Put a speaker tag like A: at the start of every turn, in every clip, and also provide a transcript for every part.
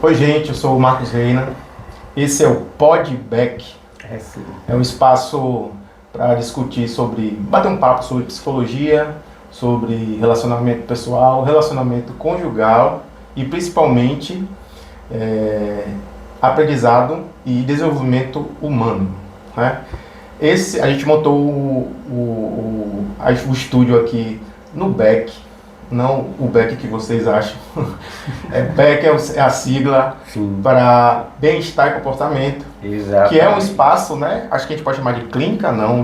A: Oi, gente, eu sou o Marcos Reina. Esse é o Podback. É um espaço para discutir bater um papo sobre psicologia, sobre relacionamento pessoal, relacionamento conjugal e principalmente aprendizado e desenvolvimento humano, né? A gente montou o estúdio aqui no Beck, não o Beck que vocês acham. Beck é a sigla para bem-estar e comportamento.
B: Exatamente.
A: Que é um espaço, né? Acho que a gente pode chamar de clínica, não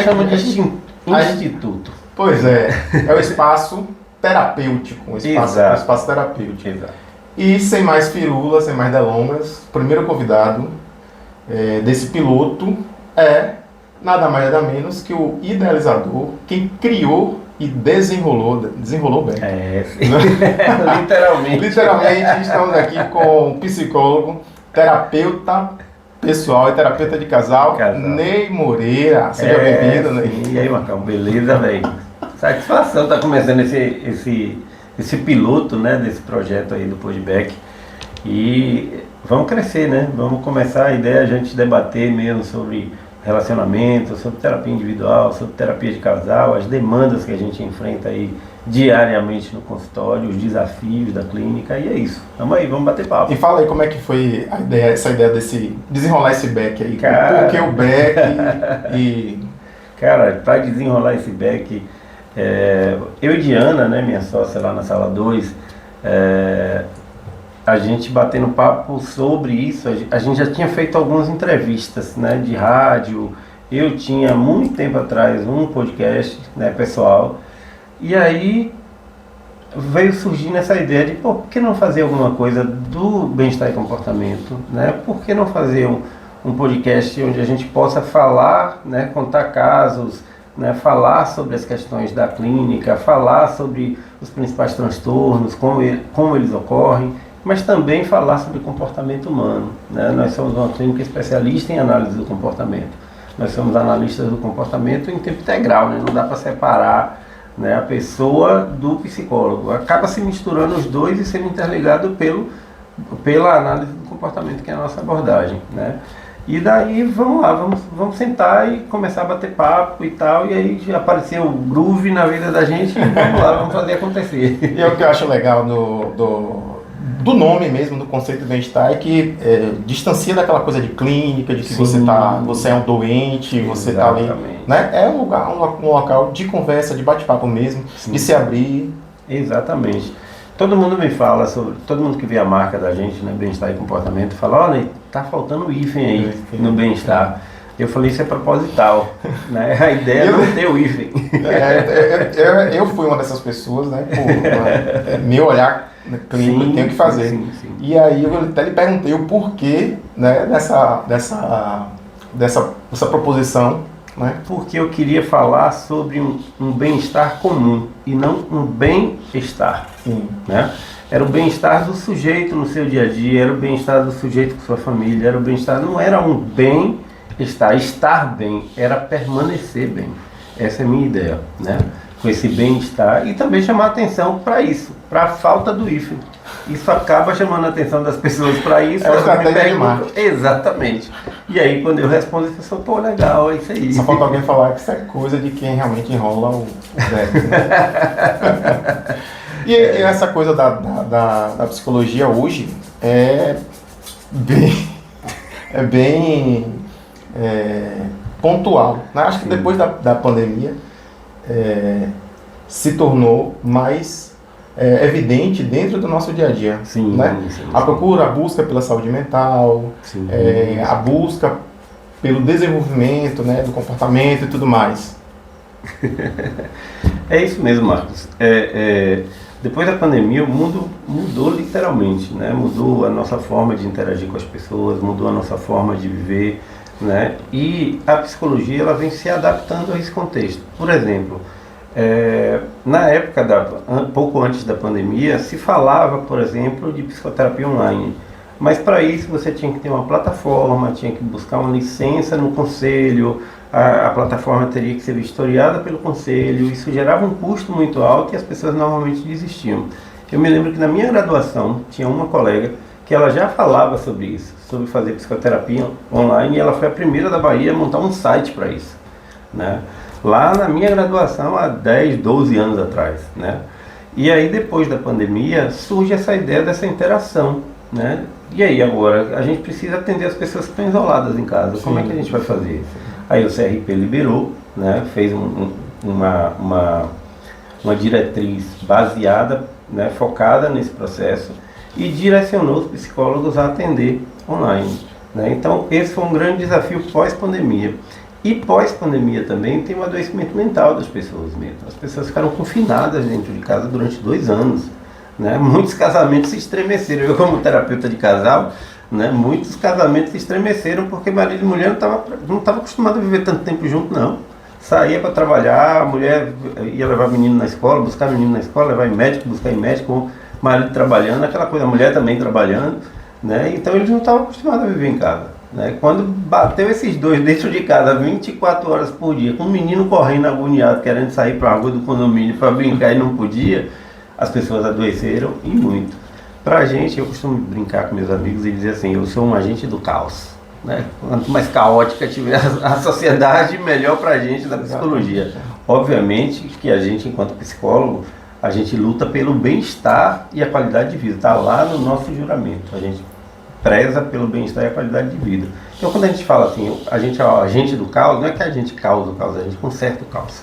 B: chama de instituto.
A: Pois é um espaço terapêutico, um espaço terapêutico.
B: Exato.
A: E sem mais firulas, sem mais delongas, o primeiro convidado desse piloto é nada mais nada menos que o idealizador, quem criou e desenrolou bem.
B: Literalmente.
A: Literalmente, estamos aqui com o psicólogo, terapeuta pessoal e terapeuta de casal. Ney Moreira. Seja bem-vindo, Ney.
B: E aí, Marcão, beleza, velho? Satisfação estar começando esse piloto, né, desse projeto aí do Podback. E vamos crescer, né? Vamos começar a ideia a gente debater mesmo sobre relacionamento, sobre terapia individual, sobre terapia de casal, as demandas que a gente enfrenta aí diariamente no consultório, os desafios da clínica, e é isso. Vamos aí, vamos bater papo.
A: E fala aí como é que foi essa ideia desse desenrolar esse back aí. Por que o back e...
B: Cara, para desenrolar esse back, eu e Diana, né, minha sócia lá na sala 2, a gente batendo papo sobre isso, a gente já tinha feito algumas entrevistas, né, de rádio. Eu tinha muito tempo atrás um podcast, né, pessoal, e aí veio surgindo essa ideia de, por que não fazer alguma coisa do bem-estar e comportamento, né? Por que não fazer um podcast onde a gente possa falar, né, contar casos, né, falar sobre as questões da clínica, falar sobre os principais transtornos, como eles ocorrem, mas também falar sobre comportamento humano, né? Nós somos uma clínica especialista em análise do comportamento. Nós somos analistas do comportamento em tempo integral, né? Não dá para separar, né, a pessoa do psicólogo. Acaba se misturando os dois e sendo interligado pela análise do comportamento, que é a nossa abordagem, né? E daí, vamos lá, vamos sentar e começar a bater papo e tal, e aí já apareceu o groove na vida da gente, e vamos lá, vamos fazer acontecer.
A: E o que eu acho legal do nome mesmo, do conceito de bem-estar, é que distancia daquela coisa de clínica, de que você é um doente, você está ali, né? É um local de conversa, de bate-papo mesmo, de se abrir.
B: Exatamente. Todo mundo me fala todo mundo que vê a marca da gente, né, bem-estar e comportamento, fala, olha, tá faltando o hífen aí no bem-estar. Eu falei, isso é proposital, né? A ideia é não ter o hífen.
A: Eu fui uma dessas pessoas, né? Meu olhar clínico, eu tenho que fazer. Sim. E aí eu até lhe perguntei o porquê, né, dessa proposição, né?
B: Porque eu queria falar sobre um bem-estar comum e não um bem-estar, né? Era o bem-estar do sujeito no seu dia a dia, era o bem-estar do sujeito com sua família, era o bem-estar, não era um estar bem, era permanecer bem. Essa é a minha ideia, né? Com esse bem-estar e também chamar atenção para isso, para a falta do hífen. Isso acaba chamando a atenção das pessoas para isso.
A: É uma estratégia de marketing.
B: Exatamente. E aí quando eu respondo, a pessoa, pô, legal, é isso aí.
A: Só falta alguém falar que isso é coisa de quem realmente enrola o deck, né? E essa coisa da psicologia hoje é bem pontual, né? Acho que depois da pandemia se tornou mais evidente dentro do nosso dia a dia, né? A procura, a busca pela saúde mental, a busca pelo desenvolvimento, né, do comportamento e tudo mais.
B: É isso mesmo, Marcos. Depois da pandemia, o mundo mudou literalmente, né? Mudou a nossa forma de interagir com as pessoas, mudou a nossa forma de viver, né? E a psicologia, ela vem se adaptando a esse contexto. Por exemplo, na época, pouco antes da pandemia, se falava, por exemplo, de psicoterapia online. Mas para isso você tinha que ter uma plataforma, tinha que buscar uma licença no conselho, a plataforma teria que ser vistoriada pelo conselho, isso gerava um custo muito alto e as pessoas normalmente desistiam. Eu me lembro que na minha graduação tinha uma colega que ela já falava sobre isso, sobre fazer psicoterapia online, e ela foi a primeira da Bahia a montar um site para isso, né? Lá na minha graduação, há 10, 12 anos atrás, né? E aí depois da pandemia surge essa ideia dessa interação, né? E aí agora a gente precisa atender as pessoas que estão isoladas em casa. Sim. Como é que a gente vai fazer? Aí o CRP liberou, né? Fez uma diretriz baseada, né? Focada nesse processo e direcionou os psicólogos a atender online, né? Então esse foi um grande desafio pós-pandemia. E pós-pandemia também tem um adoecimento mental das pessoas mesmo. As pessoas ficaram confinadas dentro de casa durante 2 anos, né? Muitos casamentos se estremeceram. Eu, como terapeuta de casal, né? Muitos casamentos se estremeceram porque marido e mulher não estavam acostumados a viver tanto tempo junto, não. Saía para trabalhar, a mulher ia levar menino na escola, buscar menino na escola, levar em médico, buscar em médico, o marido trabalhando, aquela coisa, a mulher também trabalhando, né? Então eles não estavam acostumados a viver em casa. Né? Quando bateu esses dois dentro de casa 24 horas por dia, com um menino correndo agoniado, querendo sair para a rua do condomínio para brincar e não podia, as pessoas adoeceram e muito. Para a gente, eu costumo brincar com meus amigos e dizer assim, eu sou um agente do caos, né? Quanto mais caótica tiver a sociedade, melhor para a gente da psicologia. Obviamente que a gente, enquanto psicólogo, a gente luta pelo bem-estar e a qualidade de vida, está lá no nosso juramento, a gente preza pelo bem-estar e a qualidade de vida. Então quando a gente fala assim, a gente é o agente do caos, não é que a gente causa o caos, a gente conserta o caos,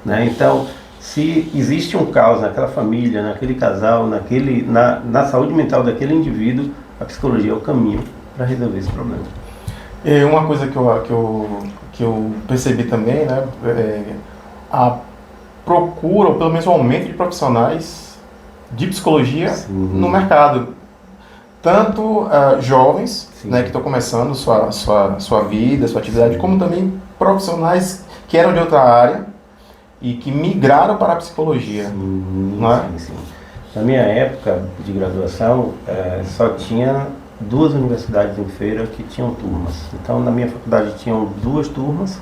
B: né? Então, se existe um caos naquela família, naquele casal, na saúde mental daquele indivíduo, a psicologia é o caminho para resolver esse problema.
A: E uma coisa que eu percebi também, né, a procura, ou pelo menos o aumento de profissionais de psicologia no mercado. Tanto jovens, né, que estão começando sua vida, sua atividade, sim, como também profissionais que eram de outra área e que migraram para a psicologia.
B: Sim,
A: não é?
B: Sim. Na minha época de graduação, só tinha 2 universidades em Feira que tinham turmas. Então, na minha faculdade tinham 2 turmas,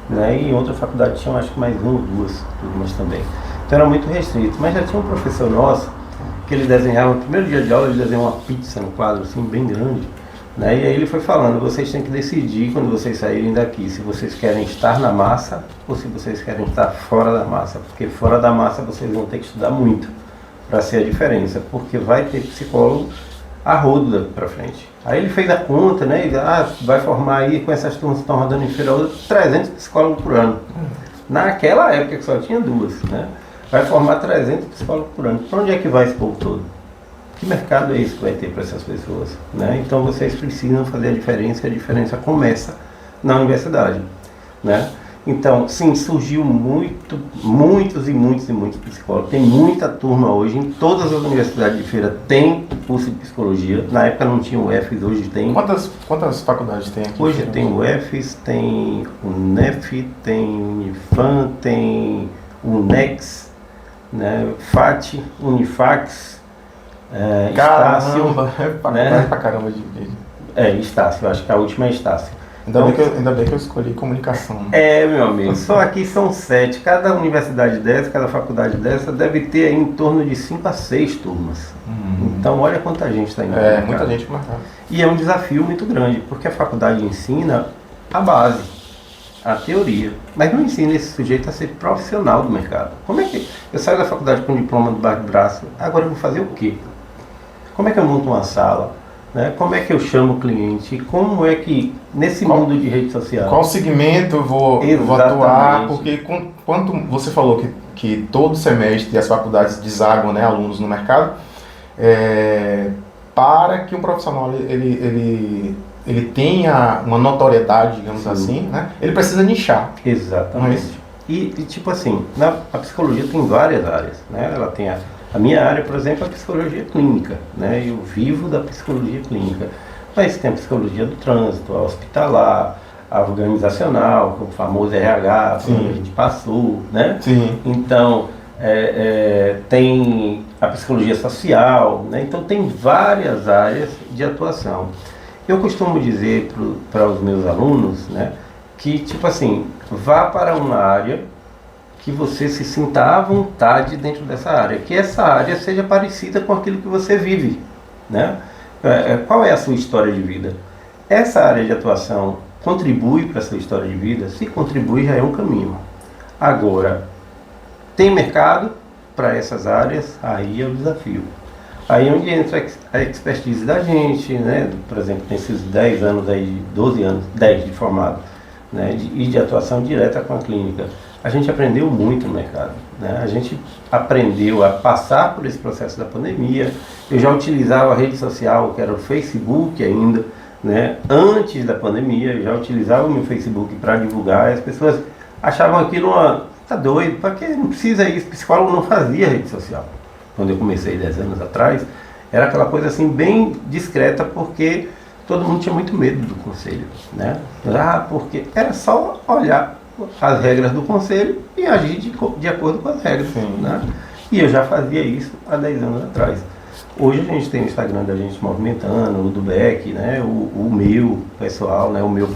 B: né, e em outra faculdade tinham acho que mais 1 ou 2 turmas também. Então, era muito restrito. Mas já tinha um professor nosso que ele desenhava, no primeiro dia de aula, ele desenhou uma pizza no quadro, assim, bem grande, né? E aí ele foi falando, vocês têm que decidir, quando vocês saírem daqui, se vocês querem estar na massa ou se vocês querem estar fora da massa, porque fora da massa vocês vão ter que estudar muito para ser a diferença, porque vai ter psicólogo a rodo para frente. Aí ele fez a conta, né? E, vai formar aí, com essas turmas que estão rodando em Feira, 300 psicólogos por ano. Naquela época que só tinha 2, né? Vai formar 300 psicólogos por ano. Para onde é que vai esse povo todo? Que mercado é esse que vai ter para essas pessoas? Né? Então vocês precisam fazer a diferença começa na universidade. Né? Então, sim, surgiu muitos psicólogos. Tem muita turma hoje, em todas as universidades de Feira tem curso de psicologia. Na época não tinha o UFES, hoje tem.
A: Quantas faculdades tem aqui?
B: Hoje tem o UFES, tem o NEF, tem o Unifam, tem o UNEX, né, FAT, Unifax, Estácio,
A: né? Pra caramba
B: Estácio, eu acho que a última é Estácio.
A: Ainda bem que eu escolhi comunicação. Né?
B: Meu amigo, só aqui são 7, cada universidade dessa, cada faculdade dessa deve ter aí em torno de 5 a 6 turmas. Então olha quanta gente está indo.
A: Muita gente marcada. E
B: é um desafio muito grande, porque a faculdade ensina a base, a teoria, mas não ensina esse sujeito a ser profissional do mercado. Como é que eu saio da faculdade com um diploma debaixo do braço, agora eu vou fazer o quê? Como é que eu monto uma sala? Né? Como é que eu chamo o cliente? Como é que, nesse mundo de rede social...
A: Qual segmento eu vou atuar? Porque quando você falou que todo semestre as faculdades desaguam, né, alunos no mercado, para que um profissional ele tenha uma notoriedade, digamos Sim. assim, né? Ele precisa nichar.
B: Exatamente. E tipo assim, a psicologia tem várias áreas, né? Ela tem a minha área, por exemplo, é a psicologia clínica, né? Eu vivo da psicologia clínica. Mas tem a psicologia do trânsito, a hospitalar, a organizacional, o famoso RH, como a gente passou, né? Sim. Então, tem a psicologia social, né? Então tem várias áreas de atuação. Eu costumo dizer para os meus alunos, né, que, tipo assim, vá para uma área que você se sinta à vontade dentro dessa área, que essa área seja parecida com aquilo que você vive, né? Qual é a sua história de vida? Essa área de atuação contribui para a sua história de vida? Se contribui, já é um caminho. Agora, tem mercado para essas áreas? Aí é o desafio. Aí é onde entra a expertise da gente, né? Por exemplo, nesses 10 anos aí, 12 anos, 10 de formado, né? E de atuação direta com a clínica. A gente aprendeu muito no mercado, né? A gente aprendeu a passar por esse processo da pandemia. Eu já utilizava a rede social, que era o Facebook ainda, né? Antes da pandemia, eu já utilizava o meu Facebook para divulgar. E as pessoas achavam aquilo tá doido, para que não precisa isso? Psicólogo não fazia rede social. Quando eu comecei 10 anos atrás, era aquela coisa assim bem discreta, porque todo mundo tinha muito medo do conselho, né? Porque era só olhar as regras do conselho e agir de acordo com as regras, né? E eu já fazia isso há 10 anos atrás. Hoje a gente tem o Instagram da gente movimentando, o do Beck, né? O meu pessoal, né? O meu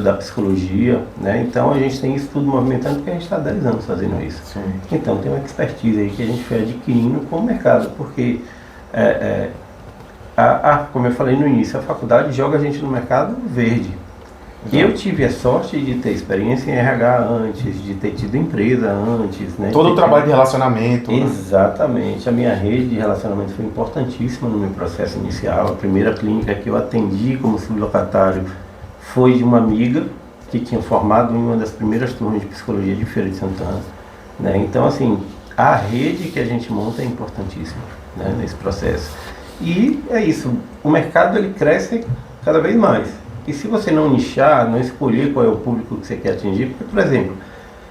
B: da psicologia, né? Então a gente tem isso tudo movimentando porque a gente está há 10 anos fazendo isso. Sim. Então tem uma expertise aí que a gente foi adquirindo com o mercado, porque como eu falei no início, a faculdade joga a gente no mercado verde. Exato. Eu tive a sorte de ter experiência em RH antes, de ter tido empresa antes, né?
A: Todo o trabalho de relacionamento.
B: Exatamente. Né? A minha rede de relacionamento foi importantíssima no meu processo inicial. A primeira clínica que eu atendi como sublocatário foi de uma amiga que tinha formado em uma das primeiras turmas de psicologia de Feira de Santana, né? Então, assim, a rede que a gente monta é importantíssima, né, nesse processo. E é isso, o mercado ele cresce cada vez mais. E se você não nichar, não escolher qual é o público que você quer atingir, porque, por exemplo,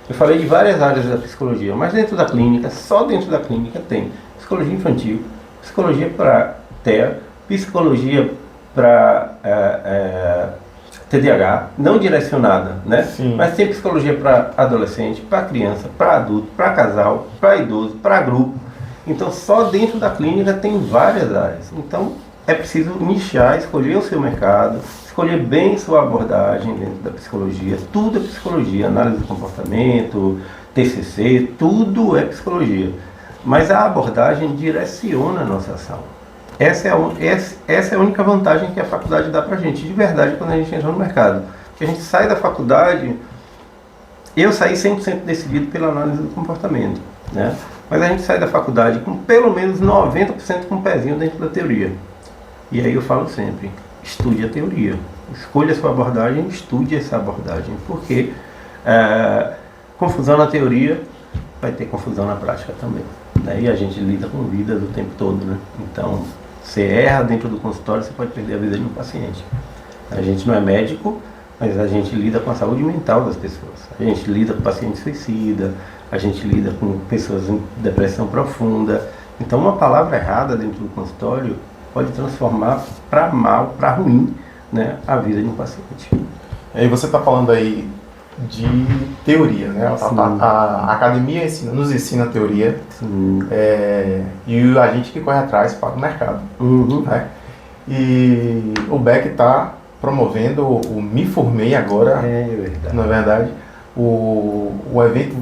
B: eu falei de várias áreas da psicologia, mas dentro da clínica, só dentro da clínica tem psicologia infantil, psicologia para TEA, psicologia para TDAH, não direcionada, né? Sim. Mas tem psicologia para adolescente, para criança, para adulto, para casal, para idoso, para grupo. Então só dentro da clínica tem várias áreas. Então é preciso nichar, escolher o seu mercado, escolher bem sua abordagem dentro da psicologia. Tudo é psicologia, análise do comportamento, TCC, tudo é psicologia. Mas a abordagem direciona a nossa ação. Essa é a única vantagem que a faculdade dá pra gente, de verdade, quando a gente entra no mercado. Que a gente sai da faculdade, eu saí 100% decidido pela análise do comportamento, né? Mas a gente sai da faculdade com pelo menos 90% com um pezinho dentro da teoria. E aí eu falo sempre, estude a teoria. Escolha a sua abordagem, estude essa abordagem. Porque confusão na teoria vai ter confusão na prática também, né? E a gente lida com vidas o tempo todo, né? Então, você erra dentro do consultório, você pode perder a vida de um paciente. A gente não é médico, mas a gente lida com a saúde mental das pessoas. A gente lida com paciente suicida, a gente lida com pessoas em depressão profunda. Então, uma palavra errada dentro do consultório pode transformar para mal, para ruim, né, a vida de um paciente.
A: E você está falando aí de teoria, né? A academia nos ensina a teoria, e a gente que corre atrás para o mercado. Né? E o Beck está promovendo o Me Formei Agora, na verdade, o evento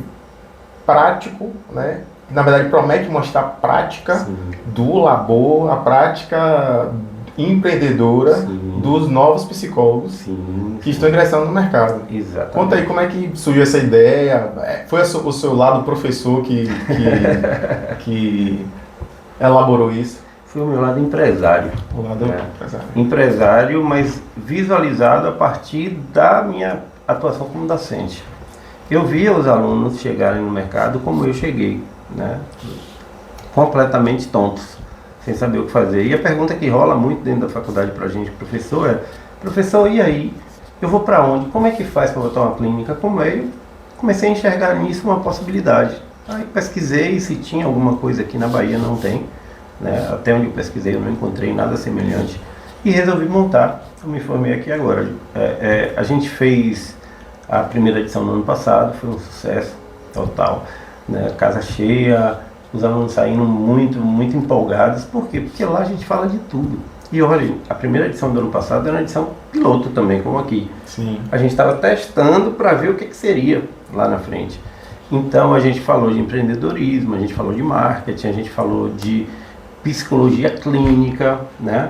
A: prático, né? Na verdade promete mostrar a prática do labor, a prática empreendedora dos novos psicólogos que estão ingressando no mercado.
B: Exatamente.
A: Conta aí como é que surgiu essa ideia. Foi o seu lado professor que elaborou isso?
B: Foi o meu lado empresário.
A: O lado empresário.
B: Empresário, mas visualizado a partir da minha atuação como docente. Eu via os alunos chegarem no mercado como eu cheguei, né? Completamente tontos, sem saber o que fazer. E a pergunta que rola muito dentro da faculdade pra gente, professor, é: professor, e aí? Eu vou para onde? Como é que faz para botar uma clínica? Como é? Eu comecei a enxergar nisso uma possibilidade. Aí pesquisei se tinha alguma coisa aqui na Bahia, não tem, né? Até onde eu pesquisei eu não encontrei nada semelhante. E resolvi montar. Eu me formei aqui agora. A gente fez a primeira edição no ano passado, foi um sucesso total, né? Casa cheia, os alunos saindo muito, muito empolgados. Por quê? Porque lá a gente fala de tudo. E olha, a primeira edição do ano passado era uma edição piloto também, como aqui.
A: Sim.
B: A gente estava testando para ver o que seria lá na frente. Então a gente falou de empreendedorismo, a gente falou de marketing, a gente falou de psicologia clínica, né?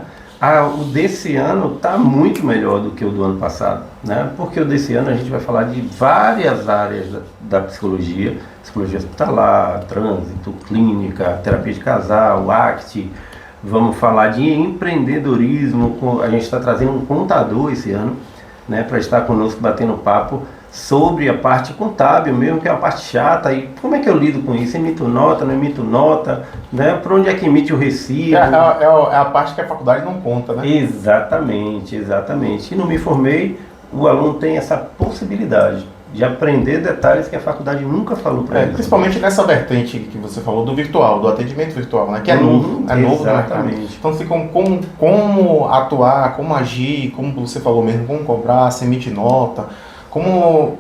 B: O desse ano está muito melhor do que o do ano passado, né? Porque o desse ano a gente vai falar de várias áreas da psicologia hospitalar, trânsito, clínica, terapia de casal, ACT. Vamos falar de empreendedorismo, a gente está trazendo um contador esse ano, né, para estar conosco batendo papo sobre a parte contábil mesmo, que é a parte chata, e como é que eu lido com isso? Emito nota, não emito nota, né? Por onde é que emite o recibo?
A: É a parte que a faculdade não conta, né?
B: Exatamente, exatamente. E no Me Formei, o aluno tem essa possibilidade de aprender detalhes que a faculdade nunca falou para ele.
A: Principalmente nessa vertente que você falou do virtual, do atendimento virtual, né? Que é novo, é novo no mercado. Então ficam como atuar, como agir, como você falou mesmo, como cobrar, se emite nota, como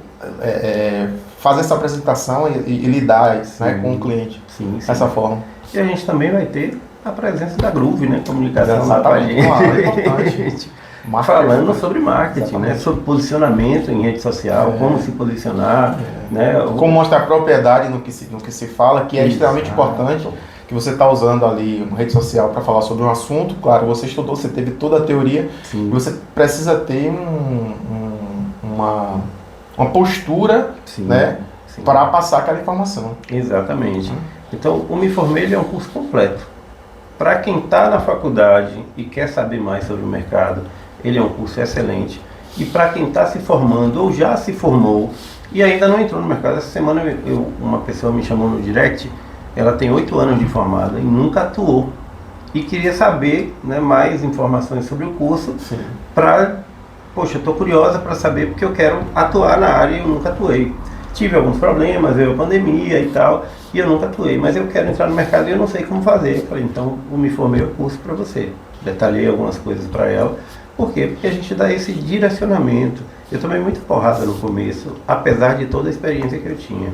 A: fazer essa apresentação e lidar, né, com o cliente dessa forma.
B: E a gente também vai ter a presença da Groove, né? Comunicação lá pra gente.
A: Importante.
B: Falando sobre marketing, né? Sobre posicionamento em rede social, como se posicionar, né?
A: Como mostrar propriedade no que se fala, que é extremamente importante, que você está usando ali uma rede social para falar sobre um assunto. Claro, você estudou, você teve toda a teoria, e você precisa ter uma postura, né, para passar aquela informação.
B: Exatamente. Então, o Me Formei ele é um curso completo. Para quem está na faculdade e quer saber mais sobre o mercado, ele é um curso excelente. E para quem está se formando ou já se formou e ainda não entrou no mercado, essa semana uma pessoa me chamou no direct, ela tem 8 anos de formada e nunca atuou. E queria saber, né, mais informações sobre o curso poxa, eu estou curiosa para saber porque eu quero atuar na área e eu nunca atuei. Tive alguns problemas, veio a pandemia e tal, e eu nunca atuei, mas eu quero entrar no mercado e eu não sei como fazer. Eu falei, então eu Me Formei o curso para você. Detalhei algumas coisas para ela. Por quê? Porque a gente dá esse direcionamento. Eu tomei muita porrada no começo, apesar de toda a experiência que eu tinha.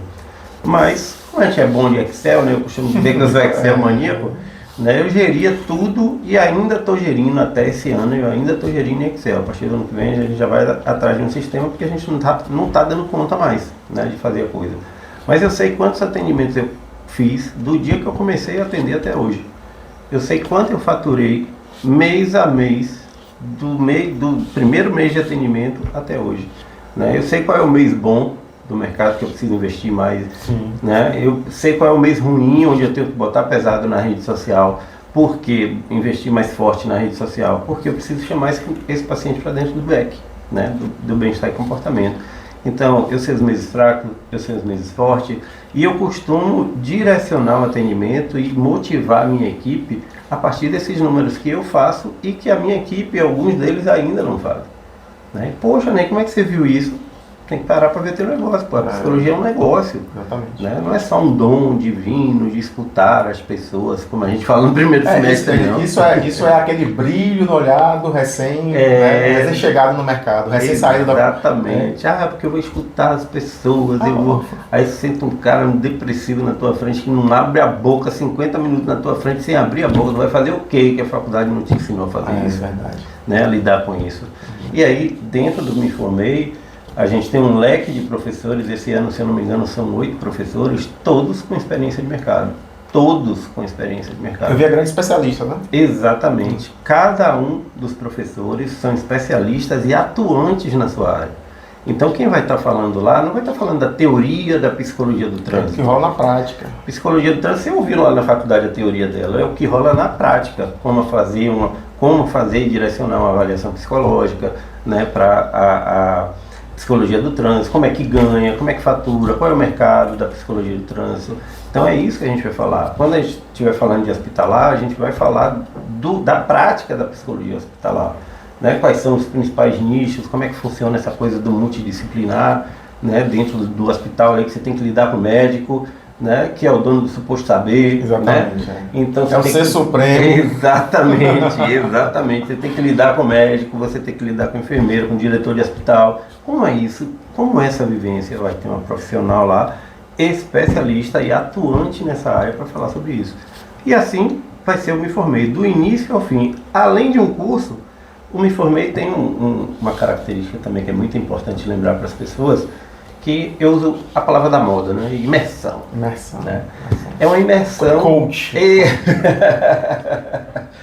B: Mas, como a gente é bom de Excel, né? Eu costumo dizer que eu sou Excel maníaco, né? Eu geria tudo e ainda estou gerindo até esse ano, eu ainda estou gerindo em Excel. A partir do ano que vem a gente já vai atrás de um sistema porque a gente não tá dando conta mais, né, de fazer a coisa. Mas eu sei quantos atendimentos eu fiz do dia que eu comecei a atender até hoje. Eu sei quanto eu faturei mês a mês, do primeiro mês de atendimento até hoje, né? Eu sei qual é o mês bom do mercado que eu preciso investir mais, né? Eu sei qual é o mês ruim, onde eu tenho que botar pesado na rede social, porque investir mais forte na rede social, porque eu preciso chamar esse paciente para dentro do back, né? Do bem-estar e comportamento. Então, eu sei os meses fracos, eu sei os meses fortes, e eu costumo direcionar o atendimento e motivar a minha equipe a partir desses números que eu faço e que a minha equipe, alguns deles ainda não fazem, né? Poxa, Ney, como é que você viu isso? Tem que parar para ver teu negócio, pô. A psicologia é um negócio, né? Não é só um dom divino de escutar as pessoas, como a gente fala no primeiro semestre.
A: Isso é aquele brilho no olhar do recém-chegado no mercado, recém-saído da...
B: Exatamente. Porque eu vou escutar as pessoas, aí você senta um cara depressivo na tua frente que não abre a boca 50 minutos na tua frente sem abrir a boca, tu vai fazer o quê? Que a faculdade não te ensinou a fazer isso, né? A lidar com isso. E aí, dentro do Me Formei, a gente tem um leque de professores, esse ano, se eu não me engano, são 8 professores, todos com experiência de mercado. Todos com experiência de mercado.
A: Eu vi a grande especialista, né?
B: Exatamente. Cada um dos professores são especialistas e atuantes na sua área. Então, quem vai estar falando lá não vai estar falando da teoria da psicologia do trânsito.
A: É o que rola na prática.
B: Psicologia do trânsito, você ouviu lá na faculdade a teoria dela, é o que rola na prática. Como fazer e direcionar uma avaliação psicológica, né, para a psicologia do trânsito, como é que ganha, como é que fatura, qual é o mercado da psicologia do trânsito. Então é isso que a gente vai falar. Quando a gente estiver falando de hospitalar, a gente vai falar da prática da psicologia hospitalar, né? Quais são os principais nichos, como é que funciona essa coisa do multidisciplinar, né? Dentro do hospital aí que você tem que lidar com o médico, né, que é o dono do suposto saber.
A: Exatamente.
B: Né? Então,
A: é o ser supremo.
B: Exatamente. Você tem que lidar com o médico, você tem que lidar com o enfermeiro, com o diretor de hospital. Como é isso? Como é essa vivência? Vai ter uma profissional lá, especialista e atuante nessa área para falar sobre isso. E assim, vai ser o Me Formei, do início ao fim. Além de um curso, o Me Formei tem uma característica também que é muito importante lembrar para as pessoas, que eu uso a palavra da moda, né? Imersão.
A: Imersão.
B: Né? É uma imersão...
A: Coach.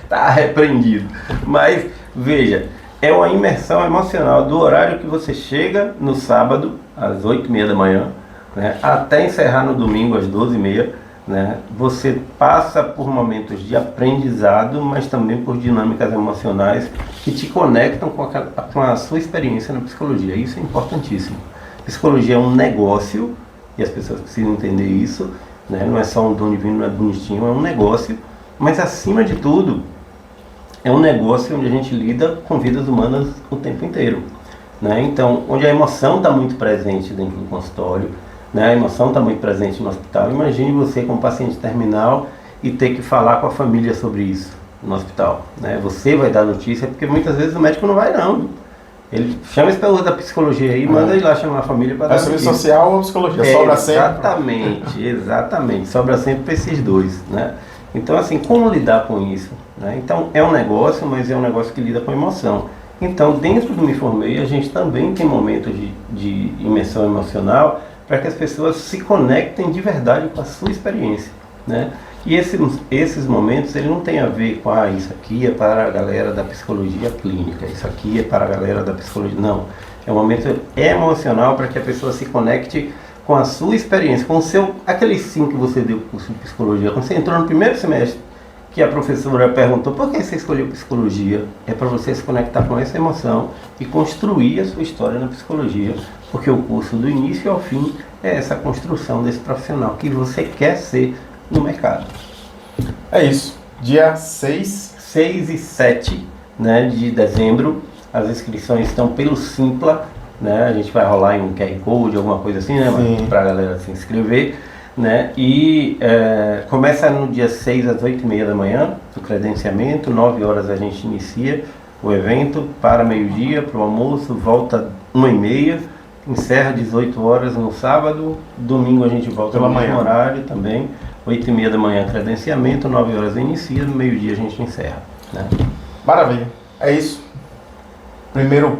B: Tá repreendido. Mas, veja, é uma imersão emocional do horário que você chega no sábado, às 8h30 da manhã, né? Até encerrar no domingo, às 12h30, né? Você passa por momentos de aprendizado, mas também por dinâmicas emocionais que te conectam com a sua experiência na psicologia. Isso é importantíssimo. Psicologia é um negócio, e as pessoas precisam entender isso, né? Não é só um dom divino, não é bonitinho, é um negócio, mas acima de tudo, é um negócio onde a gente lida com vidas humanas o tempo inteiro, né? Então, onde a emoção está muito presente dentro do consultório, né? A emoção está muito presente no hospital. Imagine você como paciente terminal e ter que falar com a família sobre isso no hospital, né? Você vai dar notícia, porque muitas vezes o médico não vai não. Ele chama esse pessoal da psicologia aí, manda ele lá chamar a família para dar
A: notícia. É serviço social ou psicologia? Sobra
B: sempre. Exatamente. Sobra sempre para esses dois, né? Então, assim, como lidar com isso? Né? Então, é um negócio, mas é um negócio que lida com emoção. Então, dentro do Me Formei, a gente também tem momentos de imersão emocional para que as pessoas se conectem de verdade com a sua experiência, né? E esses momentos, ele não tem a ver com, isso aqui é para a galera da psicologia clínica, isso aqui é para a galera da psicologia. Não, é um momento emocional para que a pessoa se conecte com a sua experiência, com o seu, aquele sim que você deu para o curso de psicologia. Quando você entrou no primeiro semestre, que a professora perguntou por que você escolheu psicologia, é para você se conectar com essa emoção e construir a sua história na psicologia, porque o curso do início ao fim é essa construção desse profissional que você quer ser no mercado.
A: É isso. Dia 6
B: e 7, né, de dezembro, as inscrições estão pelo Simpla, né? A gente vai rolar em um QR Code, alguma coisa assim, né, para a galera se inscrever, né? E começa no dia 6 às 8h30 da manhã, o credenciamento, 9 horas a gente inicia o evento, para meio-dia, para o almoço, volta 1h30, encerra 18 horas no sábado, domingo a gente volta no mesmo horário também, 8h30 da manhã credenciamento, 9 horas inicia, no meio-dia a gente encerra, né?
A: Maravilha, é isso. Primeiro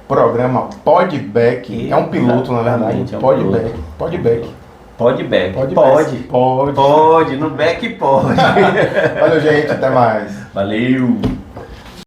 A: programa Podback, é um piloto na verdade, Podback. Pode, no back pode.
B: Valeu,
A: gente, até mais.
B: Valeu.